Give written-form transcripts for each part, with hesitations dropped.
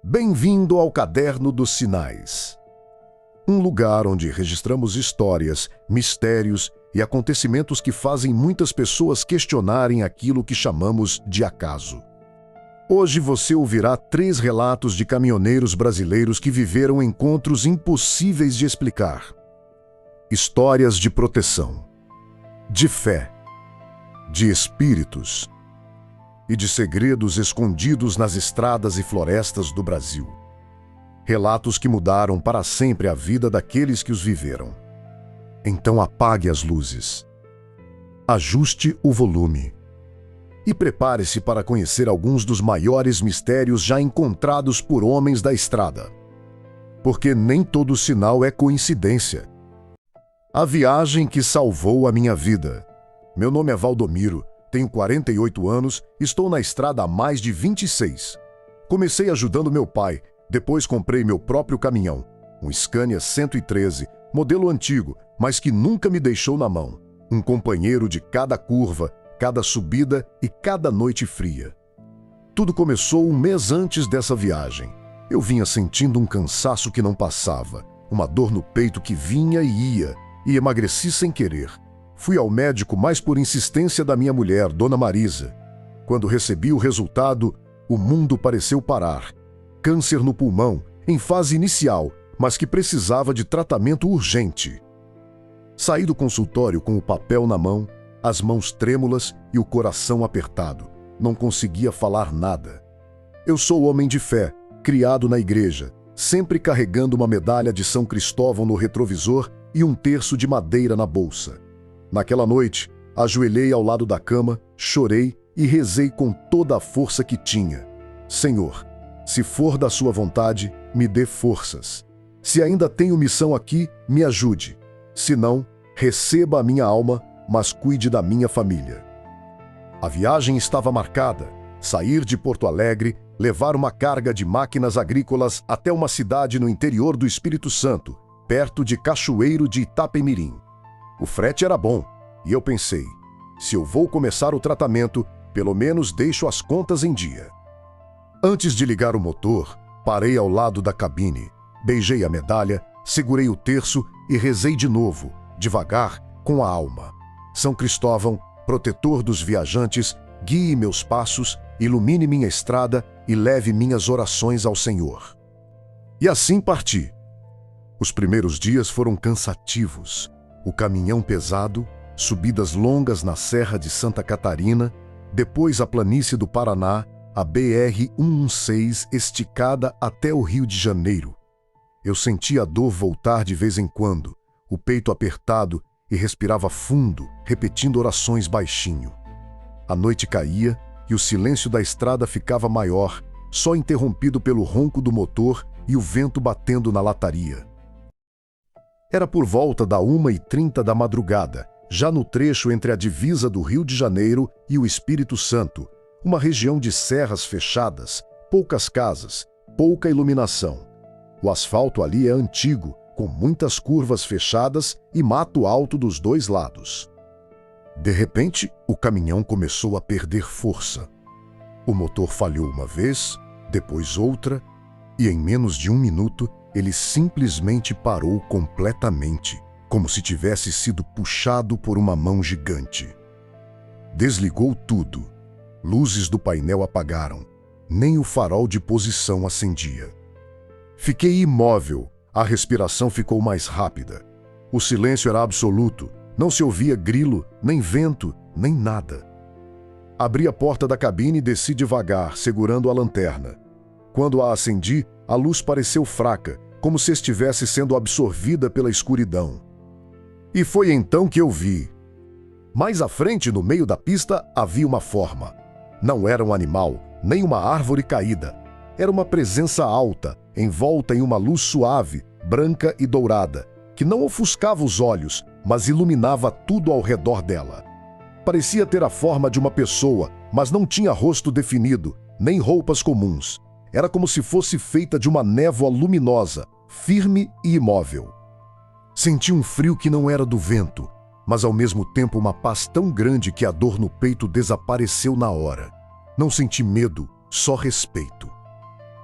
Bem-vindo ao Caderno dos Sinais. Um lugar onde registramos histórias, mistérios e acontecimentos que fazem muitas pessoas questionarem aquilo que chamamos de acaso. Hoje você ouvirá 3 relatos de caminhoneiros brasileiros que viveram encontros impossíveis de explicar. Histórias de proteção, de fé, de espíritos e de segredos escondidos nas estradas e florestas do Brasil. Relatos que mudaram para sempre a vida daqueles que os viveram. Então apague as luzes, ajuste o volume e prepare-se para conhecer alguns dos maiores mistérios já encontrados por homens da estrada. Porque nem todo sinal é coincidência. A viagem que salvou a minha vida. Meu nome é Valdomiro, tenho 48 anos, estou na estrada há mais de 26. Comecei ajudando meu pai, depois comprei meu próprio caminhão, um Scania 113, modelo antigo, mas que nunca me deixou na mão. Um companheiro de cada curva, cada subida e cada noite fria. Tudo começou um mês antes dessa viagem. Eu vinha sentindo um cansaço que não passava, uma dor no peito que vinha e ia, e emagreci sem querer. Fui ao médico mais por insistência da minha mulher, Dona Marisa. Quando recebi o resultado, o mundo pareceu parar. Câncer no pulmão, em fase inicial, mas que precisava de tratamento urgente. Saí do consultório com o papel na mão, as mãos trêmulas e o coração apertado. Não conseguia falar nada. Eu sou homem de fé, criado na igreja, sempre carregando uma medalha de São Cristóvão no retrovisor e um terço de madeira na bolsa. Naquela noite, ajoelhei ao lado da cama, chorei e rezei com toda a força que tinha. Senhor, se for da sua vontade, me dê forças. Se ainda tenho missão aqui, me ajude. Se não, receba a minha alma, mas cuide da minha família. A viagem estava marcada: sair de Porto Alegre, levar uma carga de máquinas agrícolas até uma cidade no interior do Espírito Santo, perto de Cachoeiro de Itapemirim. O frete era bom, e eu pensei, se eu vou começar o tratamento, pelo menos deixo as contas em dia. Antes de ligar o motor, parei ao lado da cabine, beijei a medalha, segurei o terço e rezei de novo, devagar, com a alma. São Cristóvão, protetor dos viajantes, guie meus passos, ilumine minha estrada e leve minhas orações ao Senhor. E assim parti. Os primeiros dias foram cansativos. O caminhão pesado, subidas longas na Serra de Santa Catarina, depois a planície do Paraná, a BR-116 esticada até o Rio de Janeiro. Eu sentia a dor voltar de vez em quando, o peito apertado e respirava fundo, repetindo orações baixinho. A noite caía e o silêncio da estrada ficava maior, só interrompido pelo ronco do motor e o vento batendo na lataria. Era por volta da 1h30 da madrugada, já no trecho entre a divisa do Rio de Janeiro e o Espírito Santo, uma região de serras fechadas, poucas casas, pouca iluminação. O asfalto ali é antigo, com muitas curvas fechadas e mato alto dos 2 lados. De repente, o caminhão começou a perder força. O motor falhou uma vez, depois outra, e em menos de 1 minuto, ele simplesmente parou completamente, como se tivesse sido puxado por uma mão gigante. Desligou tudo. Luzes do painel apagaram. Nem o farol de posição acendia. Fiquei imóvel. A respiração ficou mais rápida. O silêncio era absoluto. Não se ouvia grilo, nem vento, nem nada. Abri a porta da cabine e desci devagar, segurando a lanterna. Quando a acendi, a luz pareceu fraca, como se estivesse sendo absorvida pela escuridão. E foi então que eu vi. Mais à frente, no meio da pista, havia uma forma. Não era um animal, nem uma árvore caída. Era uma presença alta, envolta em uma luz suave, branca e dourada, que não ofuscava os olhos, mas iluminava tudo ao redor dela. Parecia ter a forma de uma pessoa, mas não tinha rosto definido, nem roupas comuns. Era como se fosse feita de uma névoa luminosa, firme e imóvel. Senti um frio que não era do vento, mas ao mesmo tempo uma paz tão grande que a dor no peito desapareceu na hora. Não senti medo, só respeito.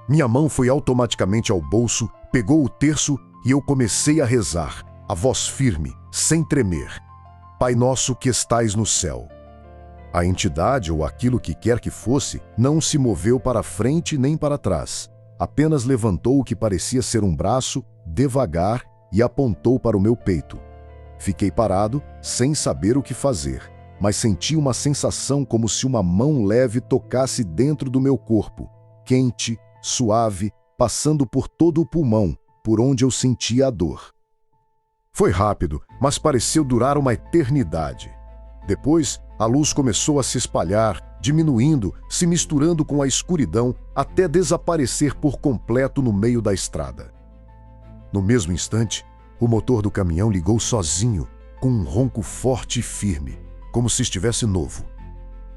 Minha mão foi automaticamente ao bolso, pegou o terço e eu comecei a rezar, a voz firme, sem tremer. Pai nosso que estais no céu. A entidade ou aquilo que quer que fosse não se moveu para frente nem para trás. Apenas levantou o que parecia ser um braço, devagar, e apontou para o meu peito. Fiquei parado, sem saber o que fazer, mas senti uma sensação como se uma mão leve tocasse dentro do meu corpo, quente, suave, passando por todo o pulmão, por onde eu sentia a dor. Foi rápido, mas pareceu durar uma eternidade. Depois, a luz começou a se espalhar, diminuindo, se misturando com a escuridão, até desaparecer por completo no meio da estrada. No mesmo instante, o motor do caminhão ligou sozinho, com um ronco forte e firme, como se estivesse novo.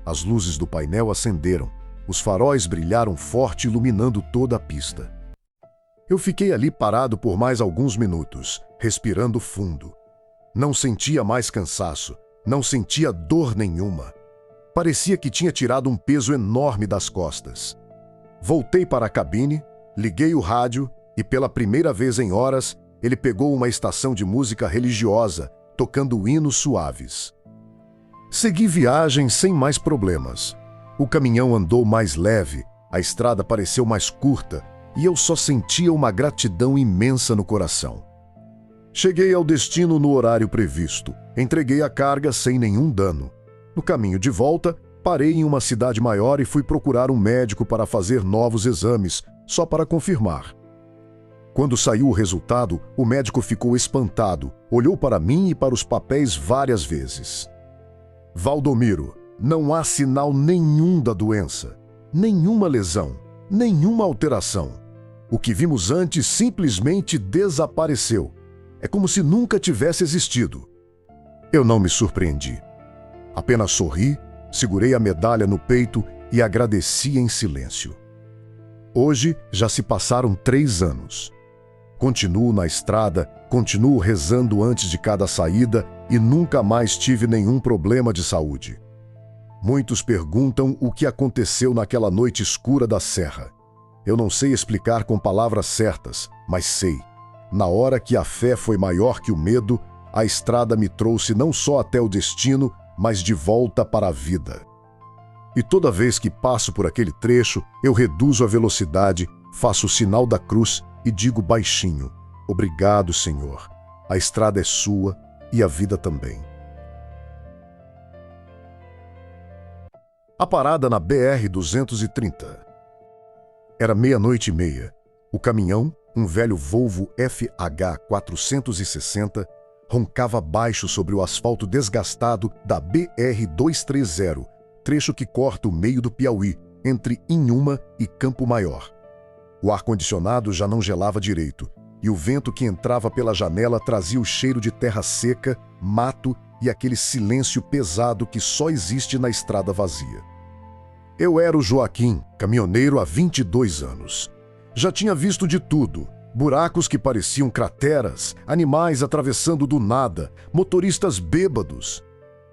As luzes do painel acenderam, os faróis brilharam forte, iluminando toda a pista. Eu fiquei ali parado por mais alguns minutos, respirando fundo. Não sentia mais cansaço, não sentia dor nenhuma. Parecia que tinha tirado um peso enorme das costas. Voltei para a cabine, liguei o rádio e, pela primeira vez em horas, ele pegou uma estação de música religiosa, tocando hinos suaves. Segui viagem sem mais problemas. O caminhão andou mais leve, a estrada pareceu mais curta e eu só sentia uma gratidão imensa no coração. Cheguei ao destino no horário previsto. Entreguei a carga sem nenhum dano. No caminho de volta, parei em uma cidade maior e fui procurar um médico para fazer novos exames, só para confirmar. Quando saiu o resultado, o médico ficou espantado, olhou para mim e para os papéis várias vezes. Valdomiro, não há sinal nenhum da doença, nenhuma lesão, nenhuma alteração. O que vimos antes simplesmente desapareceu. É como se nunca tivesse existido. Eu não me surpreendi. Apenas sorri, segurei a medalha no peito e agradeci em silêncio. Hoje já se passaram 3 anos. Continuo na estrada, continuo rezando antes de cada saída e nunca mais tive nenhum problema de saúde. Muitos perguntam o que aconteceu naquela noite escura da serra. Eu não sei explicar com palavras certas, mas sei. Na hora que a fé foi maior que o medo, a estrada me trouxe não só até o destino, mas de volta para a vida. E toda vez que passo por aquele trecho, eu reduzo a velocidade, faço o sinal da cruz e digo baixinho: obrigado, Senhor. A estrada é sua e a vida também. A parada na BR-230. Era 00:30. O caminhão, um velho Volvo FH 460, roncava baixo sobre o asfalto desgastado da BR-230, trecho que corta o meio do Piauí, entre Inhuma e Campo Maior. O ar-condicionado já não gelava direito, e o vento que entrava pela janela trazia o cheiro de terra seca, mato e aquele silêncio pesado que só existe na estrada vazia. Eu era o Joaquim, caminhoneiro há 22 anos. Já tinha visto de tudo: buracos que pareciam crateras, animais atravessando do nada, motoristas bêbados.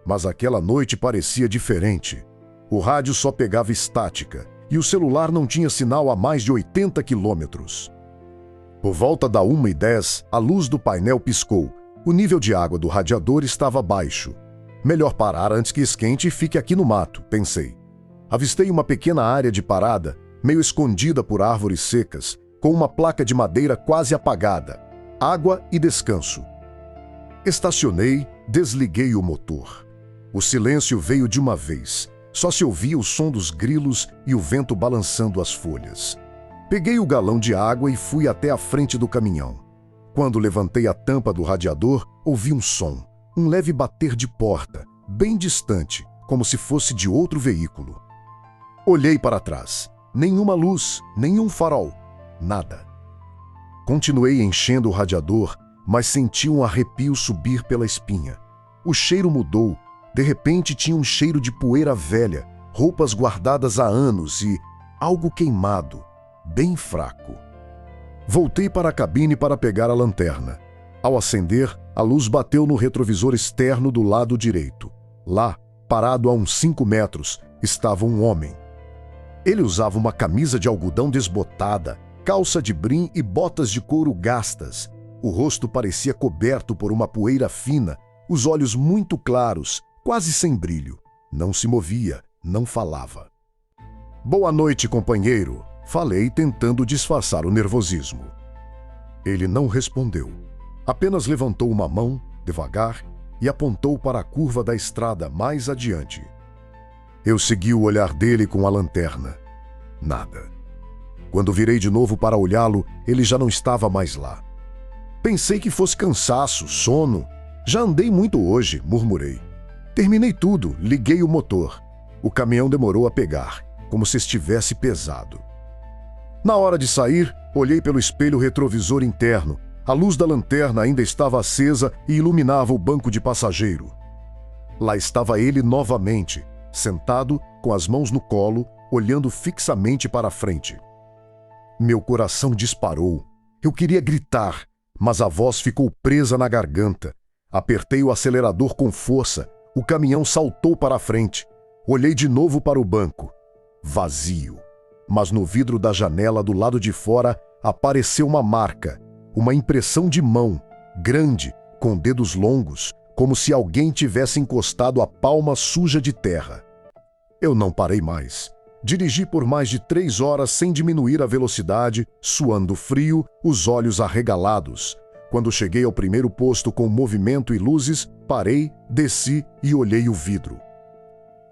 Mas aquela noite parecia diferente. O rádio só pegava estática e o celular não tinha sinal a mais de 80 quilômetros. Por volta da 1:10, a luz do painel piscou. O nível de água do radiador estava baixo. Melhor parar antes que esquente e fique aqui no mato, pensei. Avistei uma pequena área de parada, meio escondida por árvores secas, com uma placa de madeira quase apagada: água e descanso. Estacionei, desliguei o motor. O silêncio veio de uma vez. Só se ouvia o som dos grilos e o vento balançando as folhas. Peguei o galão de água e fui até a frente do caminhão. Quando levantei a tampa do radiador, ouvi um som, um leve bater de porta, bem distante, como se fosse de outro veículo. Olhei para trás. Nenhuma luz, nenhum farol, nada. Continuei enchendo o radiador, mas senti um arrepio subir pela espinha. O cheiro mudou. De repente tinha um cheiro de poeira velha, roupas guardadas há anos e algo queimado, bem fraco. Voltei para a cabine para pegar a lanterna. Ao acender, a luz bateu no retrovisor externo do lado direito. Lá, parado a uns 5 metros, estava um homem. Ele usava uma camisa de algodão desbotada, calça de brim e botas de couro gastas. O rosto parecia coberto por uma poeira fina, os olhos muito claros, quase sem brilho. Não se movia, não falava. "Boa noite, companheiro", falei, tentando disfarçar o nervosismo. Ele não respondeu. Apenas levantou uma mão, devagar, e apontou para a curva da estrada mais adiante. Eu segui o olhar dele com a lanterna. Nada. Quando virei de novo para olhá-lo, ele já não estava mais lá. Pensei que fosse cansaço, sono. "Já andei muito hoje", murmurei. Terminei tudo, liguei o motor. O caminhão demorou a pegar, como se estivesse pesado. Na hora de sair, olhei pelo espelho retrovisor interno. A luz da lanterna ainda estava acesa e iluminava o banco de passageiro. Lá estava ele novamente, sentado, com as mãos no colo, olhando fixamente para a frente. Meu coração disparou. Eu queria gritar, mas a voz ficou presa na garganta. Apertei o acelerador com força. O caminhão saltou para a frente. Olhei de novo para o banco. Vazio. Mas no vidro da janela do lado de fora apareceu uma marca, uma impressão de mão, grande, com dedos longos, como se alguém tivesse encostado a palma suja de terra. Eu não parei mais. Dirigi por mais de 3 horas sem diminuir a velocidade, suando frio, os olhos arregalados. Quando cheguei ao primeiro posto com movimento e luzes, parei, desci e olhei o vidro.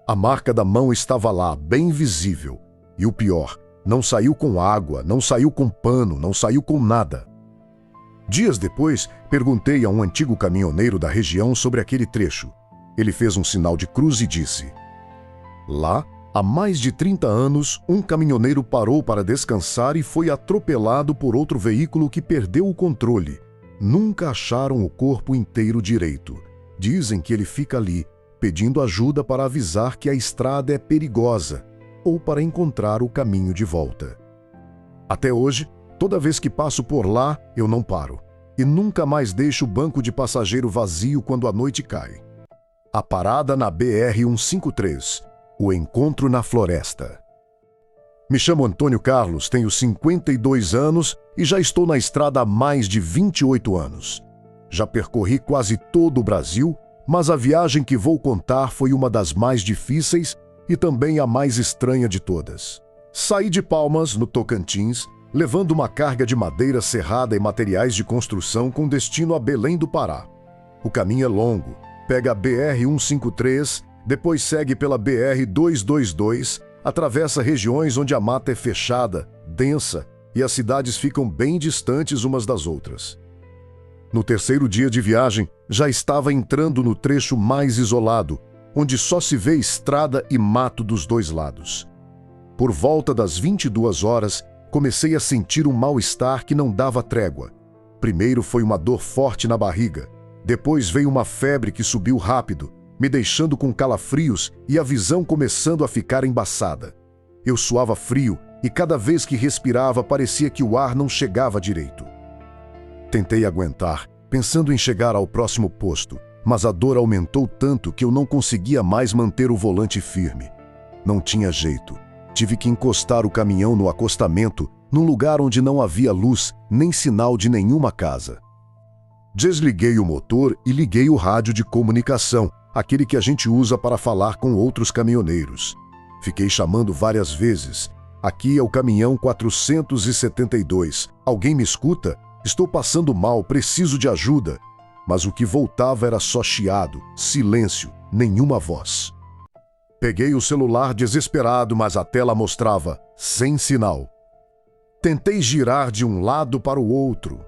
A marca da mão estava lá, bem visível. E o pior, não saiu com água, não saiu com pano, não saiu com nada. Dias depois, perguntei a um antigo caminhoneiro da região sobre aquele trecho. Ele fez um sinal de cruz e disse: "Lá, há mais de 30 anos, um caminhoneiro parou para descansar e foi atropelado por outro veículo que perdeu o controle. Nunca acharam o corpo inteiro direito. Dizem que ele fica ali, pedindo ajuda para avisar que a estrada é perigosa ou para encontrar o caminho de volta. Até hoje, toda vez que passo por lá, eu não paro. E nunca mais deixo o banco de passageiro vazio quando a noite cai." A parada na BR-153. O encontro na floresta. Me chamo Antônio Carlos, tenho 52 anos e já estou na estrada há mais de 28 anos. Já percorri quase todo o Brasil, mas a viagem que vou contar foi uma das mais difíceis e também a mais estranha de todas. Saí de Palmas, no Tocantins, levando uma carga de madeira serrada e materiais de construção com destino a Belém do Pará. O caminho é longo, pega a BR-153, depois segue pela BR-222, atravessa regiões onde a mata é fechada, densa, e as cidades ficam bem distantes umas das outras. No terceiro dia de viagem, já estava entrando no trecho mais isolado, onde só se vê estrada e mato dos dois lados. Por volta das 22 horas, comecei a sentir um mal-estar que não dava trégua. Primeiro foi uma dor forte na barriga, depois veio uma febre que subiu rápido, me deixando com calafrios e a visão começando a ficar embaçada. Eu suava frio e cada vez que respirava parecia que o ar não chegava direito. Tentei aguentar, pensando em chegar ao próximo posto, mas a dor aumentou tanto que eu não conseguia mais manter o volante firme. Não tinha jeito. Tive que encostar o caminhão no acostamento, num lugar onde não havia luz nem sinal de nenhuma casa. Desliguei o motor e liguei o rádio de comunicação, aquele que a gente usa para falar com outros caminhoneiros. Fiquei chamando várias vezes. "Aqui é o caminhão 472. Alguém me escuta? Estou passando mal, preciso de ajuda." Mas o que voltava era só chiado, silêncio, nenhuma voz. Peguei o celular desesperado, mas a tela mostrava sem sinal. Tentei girar de um lado para o outro.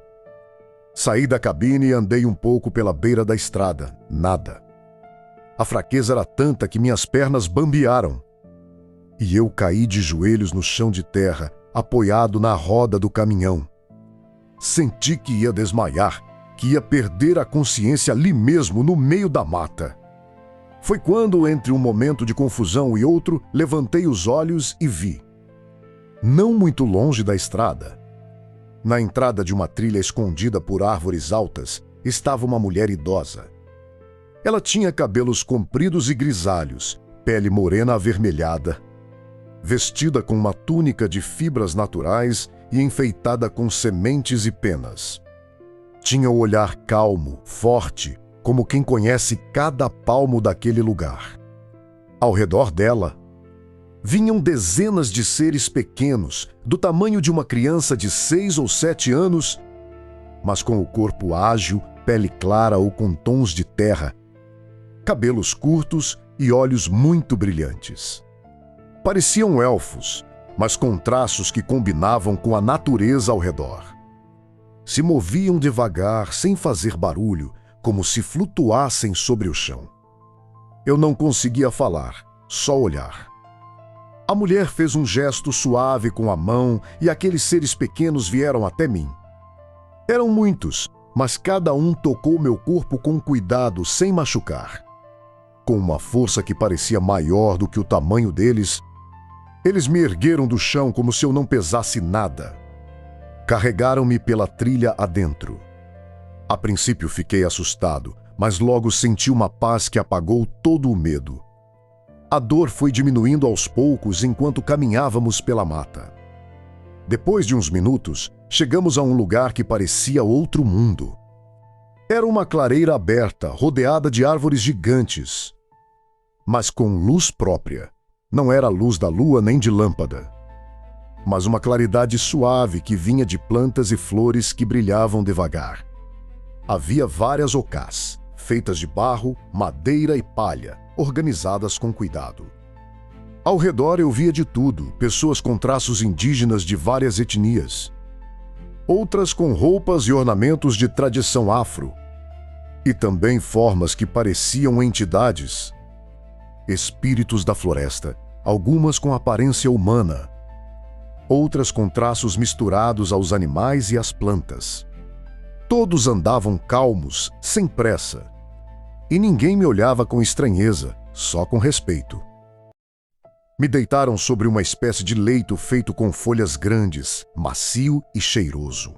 Saí da cabine e andei um pouco pela beira da estrada. Nada. A fraqueza era tanta que minhas pernas bambearam. E eu caí de joelhos no chão de terra, apoiado na roda do caminhão. Senti que ia desmaiar, que ia perder a consciência ali mesmo, no meio da mata. Foi quando, entre um momento de confusão e outro, levantei os olhos e vi. Não muito longe da estrada, na entrada de uma trilha escondida por árvores altas, estava uma mulher idosa. Ela tinha cabelos compridos e grisalhos, pele morena avermelhada. vestida com uma túnica de fibras naturais e enfeitada com sementes e penas. Tinha o olhar calmo, forte, como quem conhece cada palmo daquele lugar. Ao redor dela, vinham dezenas de seres pequenos, do tamanho de uma criança de 6 ou 7 anos, mas com o corpo ágil, pele clara ou com tons de terra, cabelos curtos e olhos muito brilhantes. Pareciam elfos, mas com traços que combinavam com a natureza ao redor. Se moviam devagar, sem fazer barulho, como se flutuassem sobre o chão. Eu não conseguia falar, só olhar. A mulher fez um gesto suave com a mão e aqueles seres pequenos vieram até mim. Eram muitos, mas cada um tocou meu corpo com cuidado, sem machucar. Com uma força que parecia maior do que o tamanho deles, eles me ergueram do chão como se eu não pesasse nada. Carregaram-me pela trilha adentro. A princípio fiquei assustado, mas logo senti uma paz que apagou todo o medo. A dor foi diminuindo aos poucos enquanto caminhávamos pela mata. Depois de uns minutos, chegamos a um lugar que parecia outro mundo. Era uma clareira aberta, rodeada de árvores gigantes, mas com luz própria. Não era a luz da lua nem de lâmpada, mas uma claridade suave que vinha de plantas e flores que brilhavam devagar. Havia várias ocás, feitas de barro, madeira e palha, organizadas com cuidado. Ao redor eu via de tudo, pessoas com traços indígenas de várias etnias, outras com roupas e ornamentos de tradição afro, e também formas que pareciam entidades, espíritos da floresta, algumas com aparência humana, outras com traços misturados aos animais e às plantas. Todos andavam calmos, sem pressa, e ninguém me olhava com estranheza, só com respeito. Me deitaram sobre uma espécie de leito feito com folhas grandes, macio e cheiroso.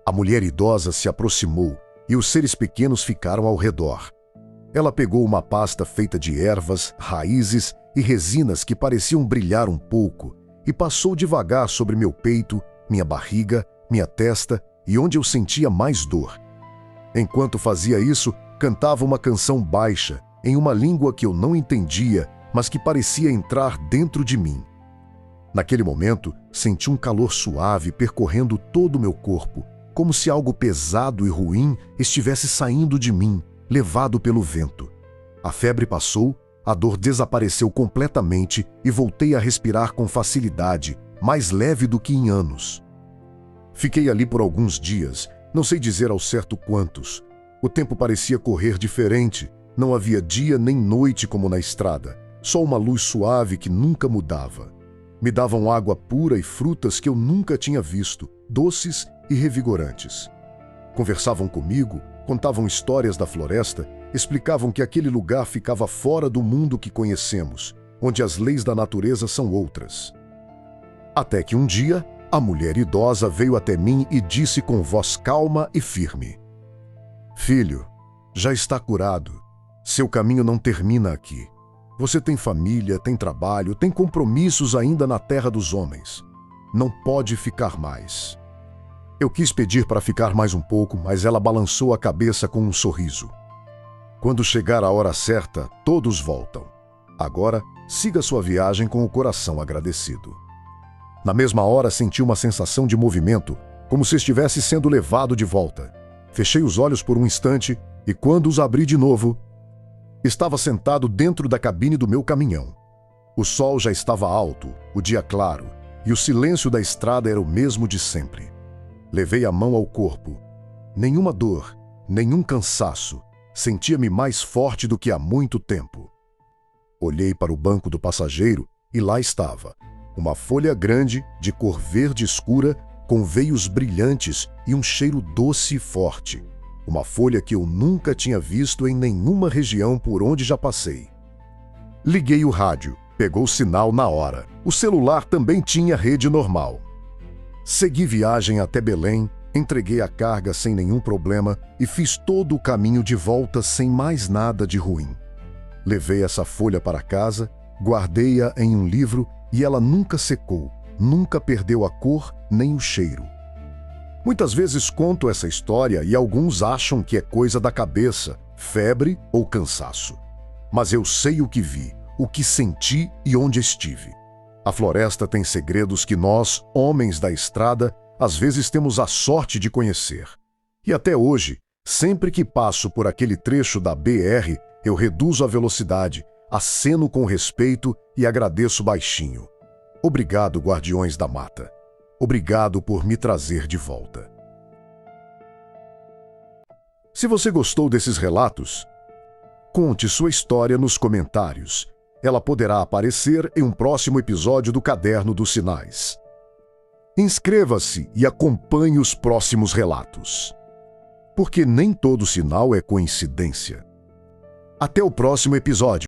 A mulher idosa se aproximou e os seres pequenos ficaram ao redor. Ela pegou uma pasta feita de ervas, raízes e resinas que pareciam brilhar um pouco e passou devagar sobre meu peito, minha barriga, minha testa e onde eu sentia mais dor. Enquanto fazia isso, cantava uma canção baixa, em uma língua que eu não entendia, mas que parecia entrar dentro de mim. Naquele momento, senti um calor suave percorrendo todo o meu corpo, como se algo pesado e ruim estivesse saindo de mim, levado pelo vento. A febre passou, a dor desapareceu completamente e voltei a respirar com facilidade, mais leve do que em anos. Fiquei ali por alguns dias, não sei dizer ao certo quantos. O tempo parecia correr diferente, não havia dia nem noite como na estrada, só uma luz suave que nunca mudava. Me davam água pura e frutas que eu nunca tinha visto, doces e revigorantes. Conversavam comigo, contavam histórias da floresta, explicavam que aquele lugar ficava fora do mundo que conhecemos, onde as leis da natureza são outras. Até que um dia, a mulher idosa veio até mim e disse com voz calma e firme: "Filho, já está curado. Seu caminho não termina aqui. Você tem família, tem trabalho, tem compromissos ainda na terra dos homens. Não pode ficar mais." Eu quis pedir para ficar mais um pouco, mas ela balançou a cabeça com um sorriso. "Quando chegar a hora certa, todos voltam. Agora, siga sua viagem com o coração agradecido." Na mesma hora, senti uma sensação de movimento, como se estivesse sendo levado de volta. Fechei os olhos por um instante e, quando os abri de novo, estava sentado dentro da cabine do meu caminhão. O sol já estava alto, o dia claro, e o silêncio da estrada era o mesmo de sempre. Levei a mão ao corpo. Nenhuma dor, nenhum cansaço. Sentia-me mais forte do que há muito tempo. Olhei para o banco do passageiro e lá estava, uma folha grande, de cor verde escura, com veios brilhantes e um cheiro doce e forte. Uma folha que eu nunca tinha visto em nenhuma região por onde já passei. Liguei o rádio, pegou sinal na hora. O celular também tinha rede normal. Segui viagem até Belém, entreguei a carga sem nenhum problema e fiz todo o caminho de volta sem mais nada de ruim. Levei essa folha para casa, guardei-a em um livro e ela nunca secou, nunca perdeu a cor nem o cheiro. Muitas vezes conto essa história e alguns acham que é coisa da cabeça, febre ou cansaço. Mas eu sei o que vi, o que senti e onde estive. A floresta tem segredos que nós, homens da estrada, às vezes temos a sorte de conhecer. E até hoje, sempre que passo por aquele trecho da BR, eu reduzo a velocidade, aceno com respeito e agradeço baixinho. Obrigado, guardiões da mata. Obrigado por me trazer de volta. Se você gostou desses relatos, conte sua história nos comentários. Ela poderá aparecer em um próximo episódio do Caderno dos Sinais. Inscreva-se e acompanhe os próximos relatos. Porque nem todo sinal é coincidência. Até o próximo episódio.